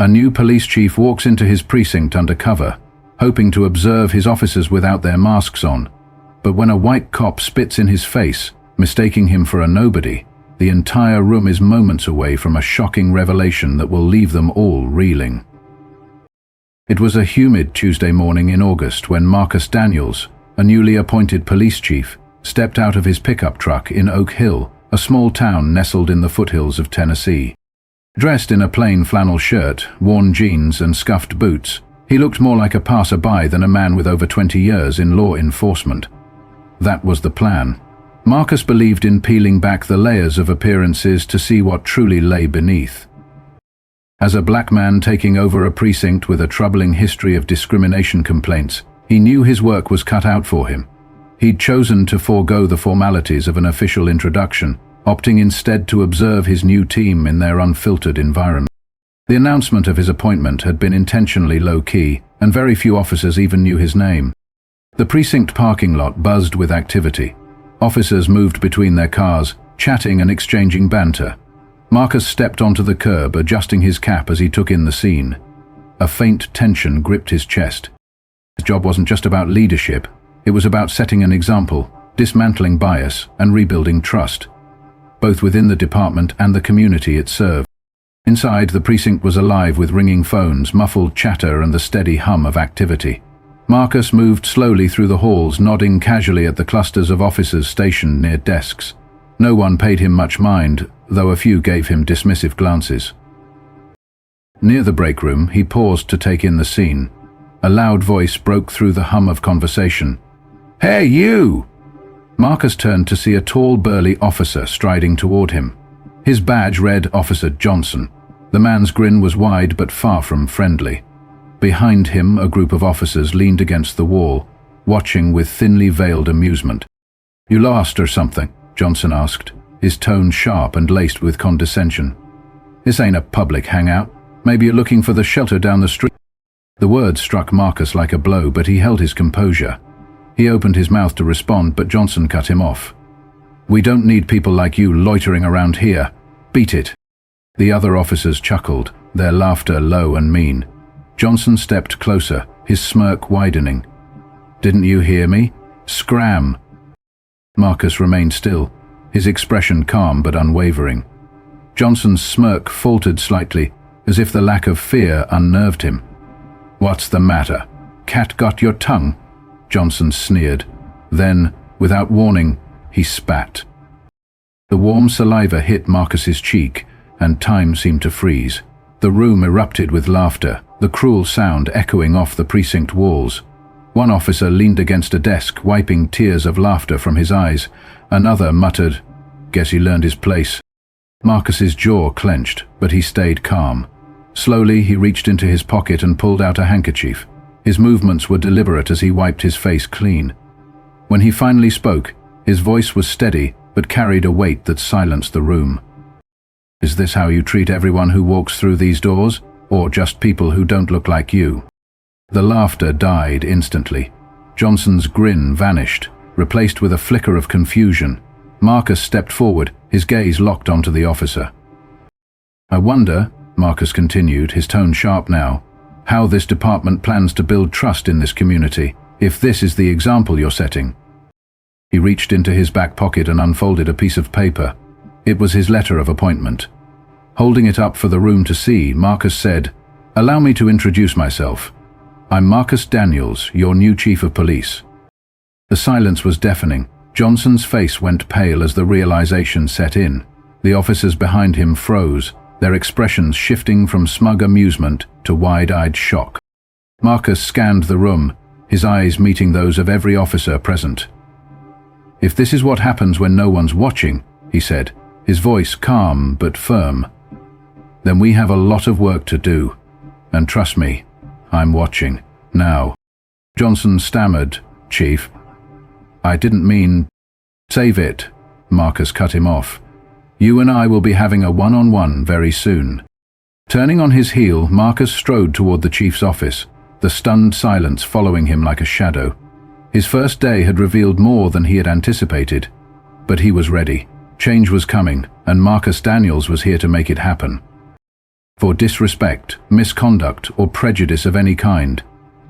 A new police chief walks into his precinct under cover, hoping to observe his officers without their masks on. But when a white cop spits in his face, mistaking him for a nobody, the entire room is moments away from a shocking revelation that will leave them all reeling. It was a humid Tuesday morning in August when Marcus Daniels, a newly appointed police chief, stepped out of his pickup truck in Oak Hill, a small town nestled in the foothills of Tennessee. Dressed in a plain flannel shirt, worn jeans and scuffed boots, he looked more like a passerby than a man with over 20 years in law enforcement. That was the plan. Marcus believed in peeling back the layers of appearances to see what truly lay beneath. As a black man taking over a precinct with a troubling history of discrimination complaints, he knew his work was cut out for him. He'd chosen to forego the formalities of an official introduction, opting instead to observe his new team in their unfiltered environment. The announcement of his appointment had been intentionally low-key, and very few officers even knew his name. The precinct parking lot buzzed with activity. Officers moved between their cars, chatting and exchanging banter. Marcus stepped onto the curb, adjusting his cap as he took in the scene. A faint tension gripped his chest. His job wasn't just about leadership, it was about setting an example, dismantling bias, and rebuilding trust, both within the department and the community it served. Inside, the precinct was alive with ringing phones, muffled chatter, and the steady hum of activity. Marcus moved slowly through the halls, nodding casually at the clusters of officers stationed near desks. No one paid him much mind, though a few gave him dismissive glances. Near the break room, he paused to take in the scene. A loud voice broke through the hum of conversation. "Hey, you!" Marcus turned to see a tall, burly officer striding toward him. His badge read Officer Johnson. The man's grin was wide but far from friendly. Behind him, a group of officers leaned against the wall, watching with thinly veiled amusement. "You lost or something?" Johnson asked, his tone sharp and laced with condescension. "This ain't a public hangout. Maybe you're looking for the shelter down the street." The words struck Marcus like a blow, but he held his composure. He opened his mouth to respond, but Johnson cut him off. "We don't need people like you loitering around here. Beat it." The other officers chuckled, their laughter low and mean. Johnson stepped closer, his smirk widening. "Didn't you hear me? Scram!" Marcus remained still, his expression calm but unwavering. Johnson's smirk faltered slightly, as if the lack of fear unnerved him. "What's the matter? Cat got your tongue?" Johnson sneered. Then, without warning, he spat. The warm saliva hit Marcus's cheek, and time seemed to freeze. The room erupted with laughter, the cruel sound echoing off the precinct walls. One officer leaned against a desk, wiping tears of laughter from his eyes. Another muttered, "Guess he learned his place." Marcus's jaw clenched, but he stayed calm. Slowly, he reached into his pocket and pulled out a handkerchief. His movements were deliberate as he wiped his face clean. When he finally spoke, his voice was steady but carried a weight that silenced the room. "Is this how you treat everyone who walks through these doors, or just people who don't look like you?" The laughter died instantly. Johnson's grin vanished, replaced with a flicker of confusion. Marcus stepped forward, his gaze locked onto the officer. "I wonder," Marcus continued, his tone sharp now, "how this department plans to build trust in this community, if this is the example you're setting." He reached into his back pocket and unfolded a piece of paper. It was his letter of appointment. Holding it up for the room to see, Marcus said, "Allow me to introduce myself. I'm Marcus Daniels, your new chief of police." The silence was deafening. Johnson's face went pale as the realization set in. The officers behind him froze, their expressions shifting from smug amusement to wide-eyed shock. Marcus scanned the room, his eyes meeting those of every officer present. "If this is what happens when no one's watching," he said, his voice calm but firm, "then we have a lot of work to do. And trust me, I'm watching, now." Johnson stammered, "Chief, I didn't mean—" "Save it," Marcus cut him off. "You and I will be having a one-on-one very soon." Turning on his heel, Marcus strode toward the chief's office, the stunned silence following him like a shadow. His first day had revealed more than he had anticipated, but he was ready. Change was coming, and Marcus Daniels was here to make it happen. for disrespect, misconduct, or prejudice of any kind.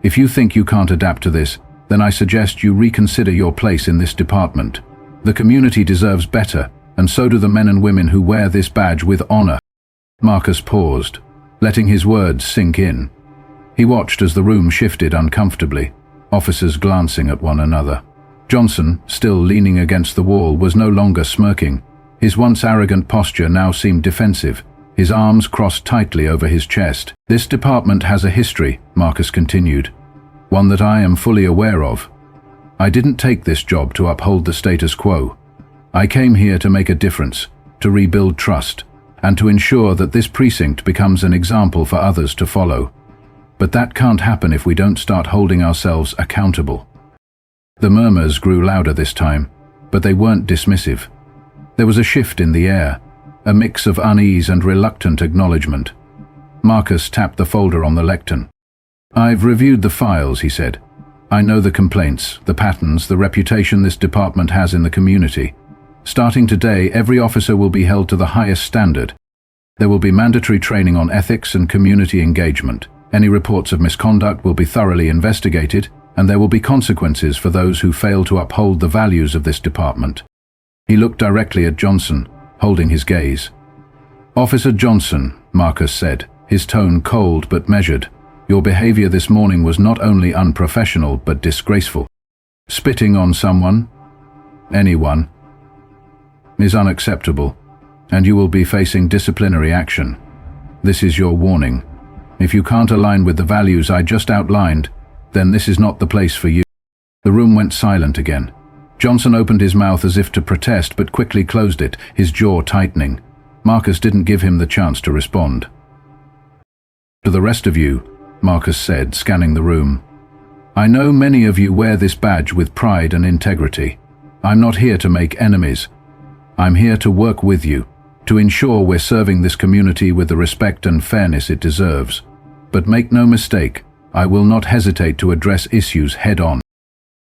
If you think you can't adapt to this, then I suggest you reconsider your place in this department. The community deserves better, and so do the men and women who wear this badge with honor." Marcus paused, letting his words sink in. He watched as the room shifted uncomfortably, officers glancing at one another. Johnson, still leaning against the wall, was no longer smirking. His once arrogant posture now seemed defensive, his arms crossed tightly over his chest. "This department has a history," Marcus continued, "one that I am fully aware of. I didn't take this job to uphold the status quo. I came here to make a difference, to rebuild trust, and to ensure that this precinct becomes an example for others to follow. But that can't happen if we don't start holding ourselves accountable." The murmurs grew louder this time, but they weren't dismissive. There was a shift in the air, a mix of unease and reluctant acknowledgement. Marcus tapped the folder on the lectern. "I've reviewed the files," he said. "I know the complaints, the patterns, the reputation this department has in the community. Starting today, every officer will be held to the highest standard. There will be mandatory training on ethics and community engagement. Any reports of misconduct will be thoroughly investigated, and there will be consequences for those who fail to uphold the values of this department." He looked directly at Johnson, holding his gaze. "Officer Johnson," Marcus said, his tone cold but measured, "your behavior this morning was not only unprofessional but disgraceful. Spitting on someone, anyone, is unacceptable, and you will be facing disciplinary action. This is your warning. If you can't align with the values I just outlined, then this is not the place for you." The room went silent again. Johnson opened his mouth as if to protest, but quickly closed it, his jaw tightening. Marcus didn't give him the chance to respond. "To the rest of you," Marcus said, scanning the room, "I know many of you wear this badge with pride and integrity. I'm not here to make enemies. I'm here to work with you, to ensure we're serving this community with the respect and fairness it deserves. But make no mistake, I will not hesitate to address issues head-on."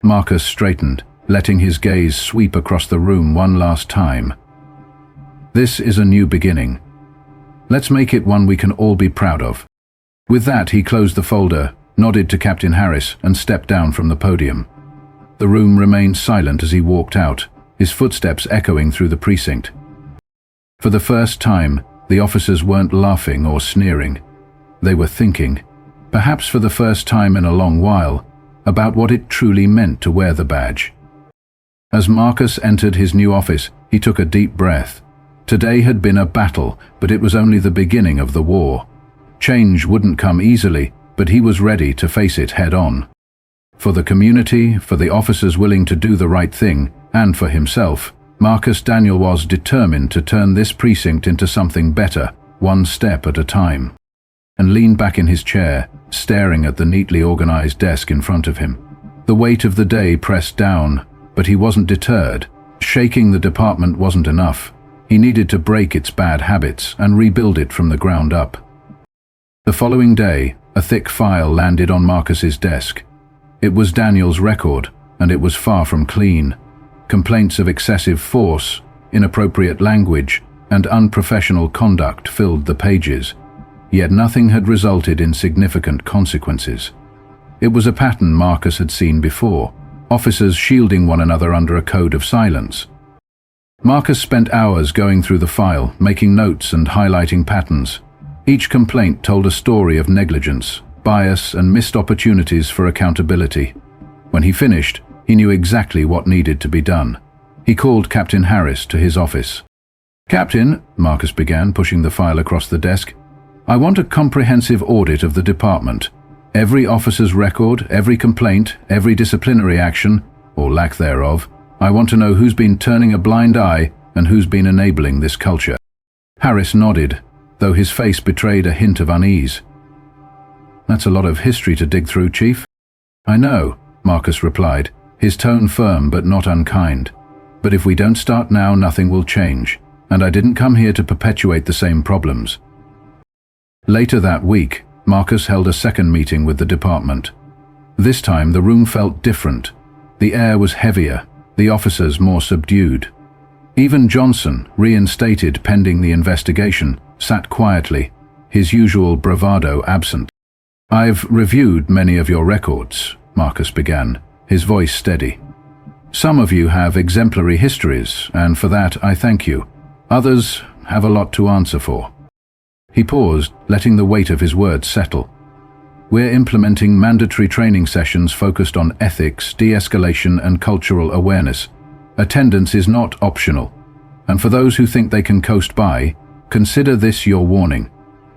Marcus straightened, letting his gaze sweep across the room one last time. "This is a new beginning. Let's make it one we can all be proud of." With that, he closed the folder, nodded to Captain Harris, and stepped down from the podium. The room remained silent as he walked out, his footsteps echoing through the precinct. For the first time, the officers weren't laughing or sneering. They were thinking, perhaps for the first time in a long while, about what it truly meant to wear the badge. As Marcus entered his new office, he took a deep breath. Today had been a battle, but it was only the beginning of the war. Change wouldn't come easily, but he was ready to face it head-on. For the community, for the officers willing to do the right thing, and for himself, Marcus Daniel was determined to turn this precinct into something better, one step at a time. And leaned back in his chair, staring at the neatly organized desk in front of him. The weight of the day pressed down, but he wasn't deterred. Shaking the department wasn't enough. He needed to break its bad habits and rebuild it from the ground up. The following day, a thick file landed on Marcus's desk. It was Daniel's record, and it was far from clean. Complaints of excessive force, inappropriate language, and unprofessional conduct filled the pages. Yet nothing had resulted in significant consequences. It was a pattern Marcus had seen before, officers shielding one another under a code of silence. Marcus spent hours going through the file, making notes and highlighting patterns. Each complaint told a story of negligence, bias, and missed opportunities for accountability. When he finished, he knew exactly what needed to be done. He called Captain Harris to his office. "Captain," Marcus began, pushing the file across the desk, "I want a comprehensive audit of the department. Every officer's record, every complaint, every disciplinary action, or lack thereof. I want to know who's been turning a blind eye and who's been enabling this culture." Harris nodded, though his face betrayed a hint of unease. "That's a lot of history to dig through, Chief." "I know," Marcus replied, his tone firm but not unkind. "But if we don't start now, nothing will change, and I didn't come here to perpetuate the same problems." Later that week, Marcus held a second meeting with the department. This time the room felt different. The air was heavier, the officers more subdued. Even Johnson, reinstated pending the investigation, sat quietly, his usual bravado absent. "I've reviewed many of your records," Marcus began, his voice steady. "Some of you have exemplary histories, and for that I thank you. Others have a lot to answer for." He paused, letting the weight of his words settle. "We're implementing mandatory training sessions focused on ethics, de-escalation, and cultural awareness. Attendance is not optional. And for those who think they can coast by, consider this your warning.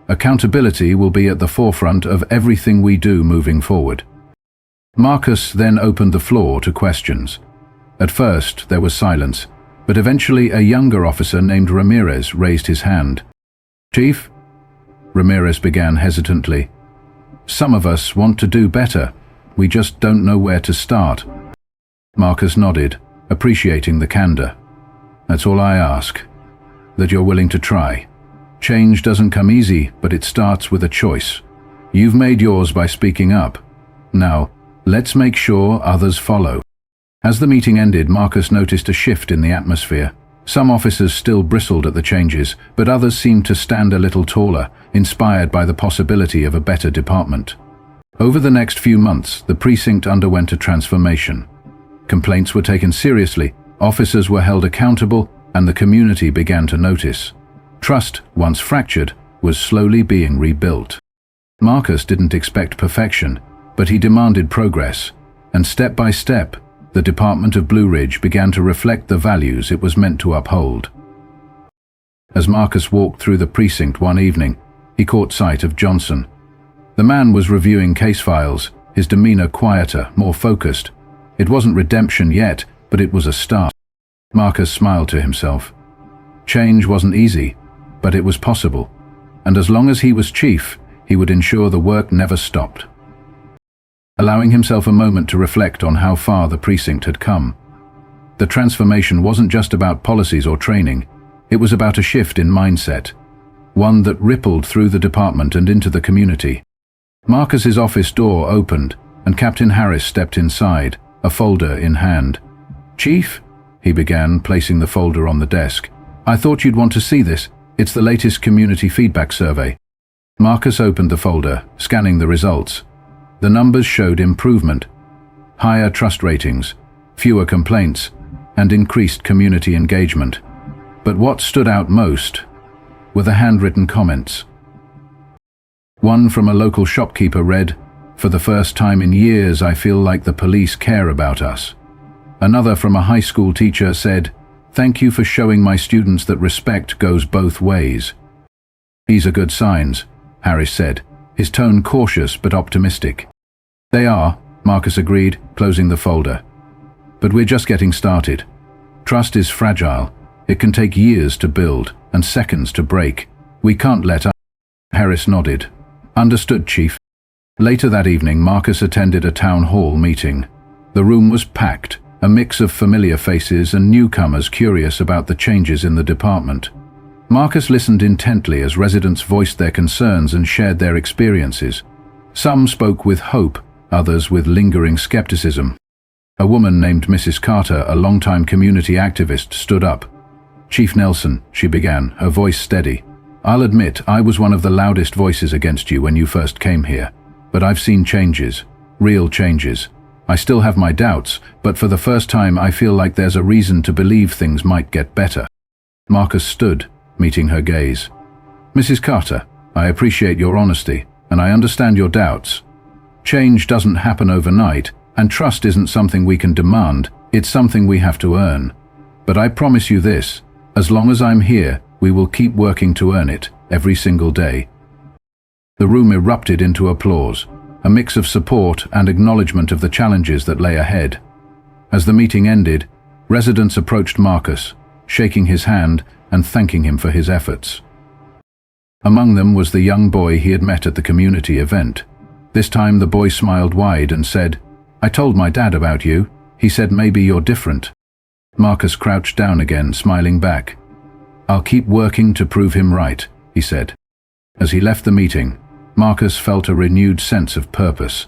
Accountability will be at the forefront of everything we do moving forward." Marcus then opened the floor to questions. At first, there was silence, but eventually a younger officer named Ramirez raised his hand. "Chief?" Ramirez began hesitantly. "Some of us want to do better. We just don't know where to start." Marcus nodded, appreciating the candor. "That's all I ask, that you're willing to try. Change doesn't come easy, but it starts with a choice. You've made yours by speaking up. Now, let's make sure others follow." As the meeting ended, Marcus noticed a shift in the atmosphere. Some officers still bristled at the changes, but others seemed to stand a little taller, inspired by the possibility of a better department. Over the next few months, the precinct underwent a transformation. Complaints were taken seriously, officers were held accountable, and the community began to notice. Trust, once fractured, was slowly being rebuilt. Marcus didn't expect perfection, but he demanded progress, and step by step, the Department of Blue Ridge began to reflect the values it was meant to uphold. As Marcus walked through the precinct one evening, he caught sight of Johnson. The man was reviewing case files, his demeanor quieter, more focused. It wasn't redemption yet, but it was a start. Marcus smiled to himself. Change wasn't easy, but it was possible, and as long as he was chief, he would ensure the work never stopped. Allowing himself a moment to reflect on how far the precinct had come. The transformation wasn't just about policies or training, it was about a shift in mindset, one that rippled through the department and into the community. Marcus's office door opened, and Captain Harris stepped inside, a folder in hand. "Chief," he began, placing the folder on the desk, "I thought you'd want to see this. It's the latest community feedback survey." Marcus opened the folder, scanning the results. The numbers showed improvement, higher trust ratings, fewer complaints, and increased community engagement. But what stood out most were the handwritten comments. One from a local shopkeeper read, "For the first time in years, I feel like the police care about us." Another from a high school teacher said, "Thank you for showing my students that respect goes both ways." "These are good signs," Harris said, his tone cautious but optimistic. "They are," Marcus agreed, closing the folder. "But we're just getting started. Trust is fragile. It can take years to build and seconds to break. We can't let up." Harris nodded. "Understood, Chief." Later that evening, Marcus attended a town hall meeting. The room was packed, a mix of familiar faces and newcomers curious about the changes in the department. Marcus listened intently as residents voiced their concerns and shared their experiences. Some spoke with hope, others with lingering skepticism. A woman named Mrs. Carter, a longtime community activist, stood up. "Chief Nelson," she began, her voice steady, "I'll admit I was one of the loudest voices against you when you first came here. But I've seen changes, real changes. I still have my doubts, but for the first time I feel like there's a reason to believe things might get better." Marcus stood, meeting her gaze. "Mrs. Carter, I appreciate your honesty, and I understand your doubts. Change doesn't happen overnight, and trust isn't something we can demand, it's something we have to earn. But I promise you this, as long as I'm here, we will keep working to earn it, every single day." The room erupted into applause, a mix of support and acknowledgement of the challenges that lay ahead. As the meeting ended, residents approached Marcus, shaking his hand and thanking him for his efforts. Among them was the young boy he had met at the community event. This time the boy smiled wide and said, "I told my dad about you. He said maybe you're different." Marcus crouched down again, smiling back. "I'll keep working to prove him right," he said. As he left the meeting, Marcus felt a renewed sense of purpose.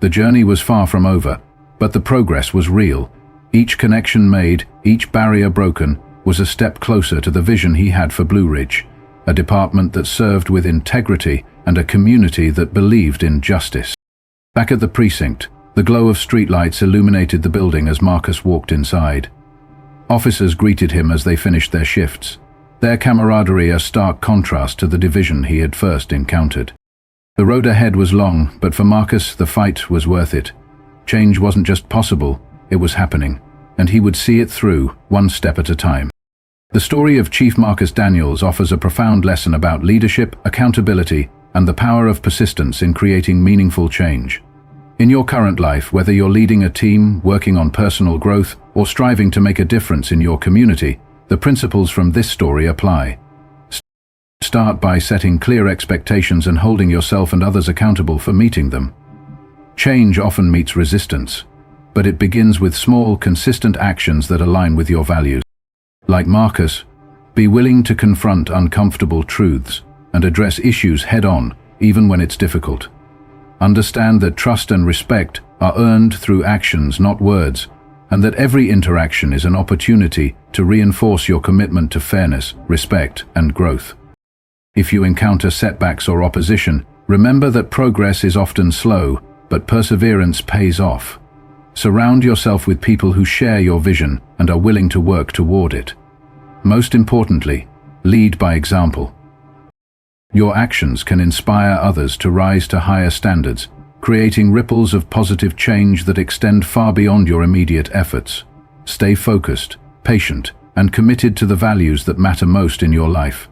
The journey was far from over, but the progress was real. Each connection made, each barrier broken, was a step closer to the vision he had for Blue Ridge, a department that served with integrity and a community that believed in justice. Back at the precinct, the glow of streetlights illuminated the building as Marcus walked inside. Officers greeted him as they finished their shifts, their camaraderie a stark contrast to the division he had first encountered. The road ahead was long, but for Marcus the fight was worth it. Change wasn't just possible, it was happening, and he would see it through, one step at a time. The story of Chief Marcus Daniels offers a profound lesson about leadership, accountability, and the power of persistence in creating meaningful change. In your current life, whether you're leading a team, working on personal growth, or striving to make a difference in your community, the principles from this story apply. Start by setting clear expectations and holding yourself and others accountable for meeting them. Change often meets resistance, but it begins with small, consistent actions that align with your values. Like Marcus, be willing to confront uncomfortable truths and address issues head-on, even when it's difficult. Understand that trust and respect are earned through actions, not words, and that every interaction is an opportunity to reinforce your commitment to fairness, respect, and growth. If you encounter setbacks or opposition, remember that progress is often slow, but perseverance pays off. Surround yourself with people who share your vision and are willing to work toward it. Most importantly, lead by example. Your actions can inspire others to rise to higher standards, creating ripples of positive change that extend far beyond your immediate efforts. Stay focused, patient, and committed to the values that matter most in your life.